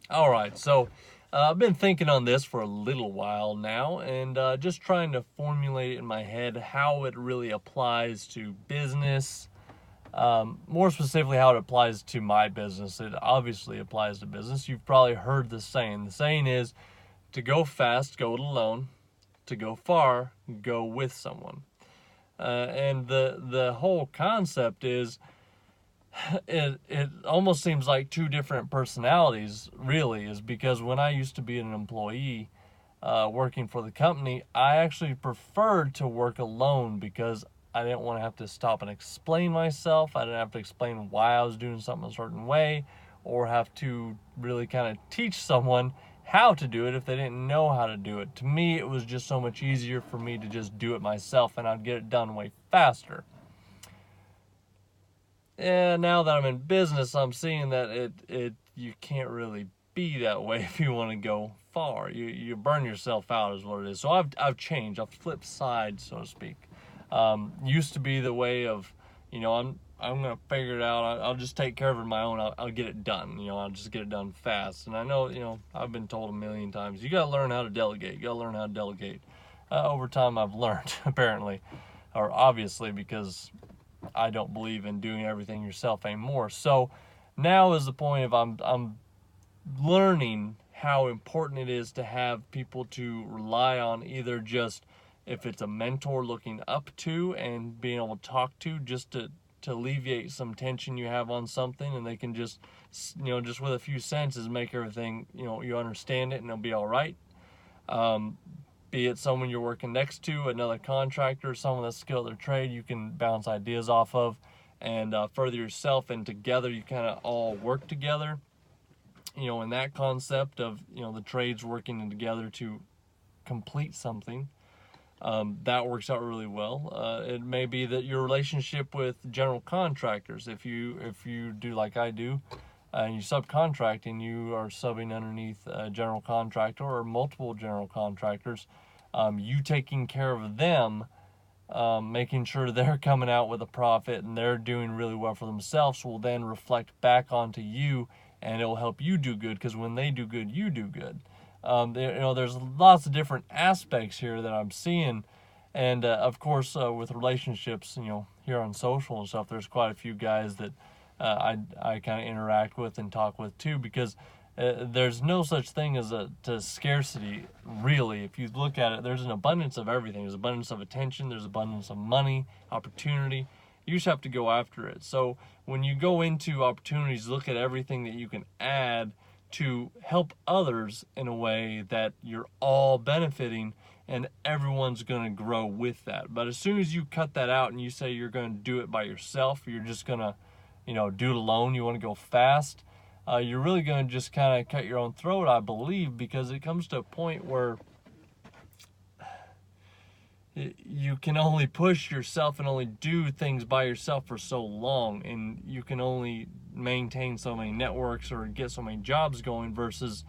All right, so I've been thinking on this for a little while now, and just trying to formulate it in my head how it really applies to business. More specifically, how it applies to my business. It obviously applies to business. You've probably heard the saying. The saying is, to go fast, go it alone. To go far, go with someone. And the whole concept is it almost seems like two different personalities, really, is because when I used to be an employee working for the company, I actually preferred to work alone because I didn't want to have to stop and explain myself. I didn't have to explain why I was doing something a certain way, or have to really kind of teach someone how to do it if they didn't know how to do it. To me, it was just so much easier for me to just do it myself, and I'd get it done way faster. And now that I'm in business, I'm seeing that it you can't really be that way if you want to go far. You burn yourself out is what it is. So I've changed. I've flipped sides, so to speak. Used to be the way of, I'm gonna figure it out. I'll just take care of it on my own. I'll get it done. I'll just get it done fast. And I know, I've been told a million times, you gotta learn how to delegate. You gotta learn how to delegate. Over time, I've learned apparently, or obviously, because I don't believe in doing everything yourself anymore. So now is the point of I'm learning how important it is to have people to rely on, either just if it's a mentor looking up to and being able to talk to, just to alleviate some tension you have on something, and they can just, just with a few sentences make everything, you understand it and it'll be all right. um, be it someone you're working next to, another contractor, someone that's skilled at their trade, you can bounce ideas off of and further yourself, and together you kind of all work together. In that concept of, the trades working together to complete something, that works out really well. It may be that your relationship with general contractors, if you do like I do, and you subcontract and you are subbing underneath a general contractor or multiple general contractors, you taking care of them, making sure they're coming out with a profit and they're doing really well for themselves, will then reflect back onto you, and it will help you do good, because when they do good, you do good. There's lots of different aspects here that I'm seeing, and of course, with relationships, here on social and stuff, there's quite a few guys that I kind of interact with and talk with too, because there's no such thing as to scarcity, really. If you look at it, there's an abundance of everything. There's abundance of attention, there's abundance of money, opportunity. You just have to go after it. So when you go into opportunities, look at everything that you can add to help others in a way that you're all benefiting, and everyone's going to grow with that. But as soon as you cut that out and you say you're going to do it by yourself, you're just going to, do it alone, you want to go fast, you're really going to just kind of cut your own throat, I believe, because it comes to a point where you can only push yourself and only do things by yourself for so long, and you can only maintain so many networks or get so many jobs going, versus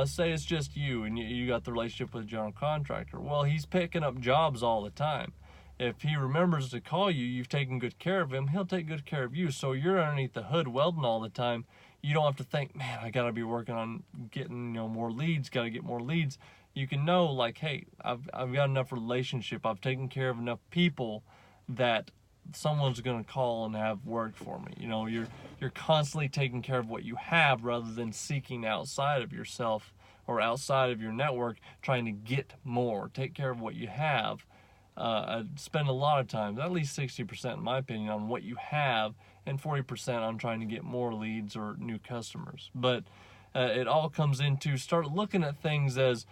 say it's just you and you got the relationship with a general contractor. Well, he's picking up jobs all the time. If he remembers to call you, you've taken good care of him, he'll take good care of you. So you're underneath the hood welding all the time. You don't have to think, man, I gotta be working on getting more leads, gotta get more leads. You can know, like, hey, I've got enough relationship, I've taken care of enough people that someone's gonna call and have work for me. You're constantly taking care of what you have, rather than seeking outside of yourself or outside of your network trying to get more. Take care of what you have. Spend a lot of time, at least 60% in my opinion, on what you have, and 40% on trying to get more leads or new customers. But it all comes into start looking at things as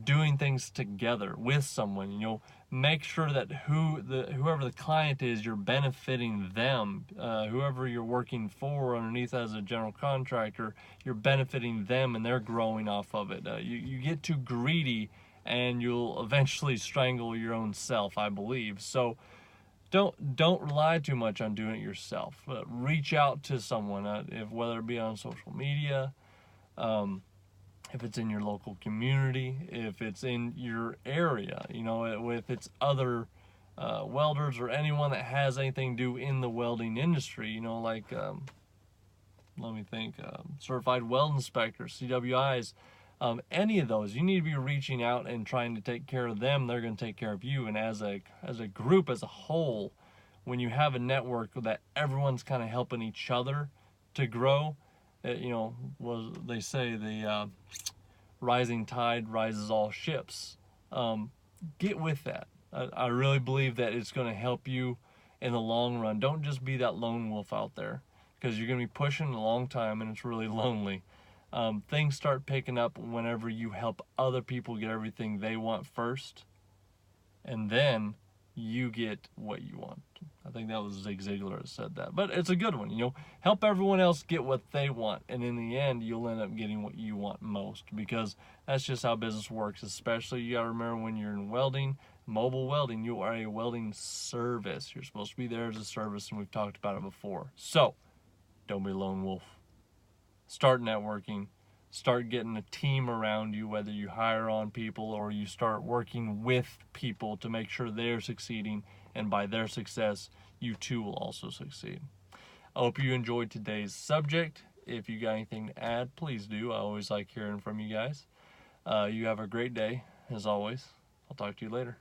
doing things together with someone. Make sure that whoever the client is, you're benefiting them. Whoever you're working for underneath as a general contractor, you're benefiting them and they're growing off of it. You get too greedy and you'll eventually strangle your own self, I believe. So don't rely too much on doing it yourself. Reach out to someone, whether it be on social media, if it's in your local community, if it's in your area, if it's other welders or anyone that has anything to do in the welding industry, like let me think, certified weld inspectors, CWIs, any of those. You need to be reaching out and trying to take care of them. They're going to take care of you. And as a group, as a whole, when you have a network that everyone's kind of helping each other to grow, you know, they say the rising tide rises all ships. Get with that. I really believe that it's going to help you in the long run. Don't just be that lone wolf out there, because you're going to be pushing a long time and it's really lonely. Things start picking up whenever you help other people get everything they want first, and then you get what you want. I think that was Zig Ziglar that said that, but it's a good one. You know, help everyone else get what they want, and in the end, you'll end up getting what you want most, because that's just how business works. Especially, you gotta remember, when you're in welding, mobile welding, you are a welding service. You're supposed to be there as a service, and we've talked about it before. So, don't be a lone wolf. Start networking. Start getting a team around you, whether you hire on people or you start working with people to make sure they're succeeding, and by their success, you too will also succeed. I hope you enjoyed today's subject. If you got anything to add, please do. I always like hearing from you guys. You have a great day, as always. I'll talk to you later.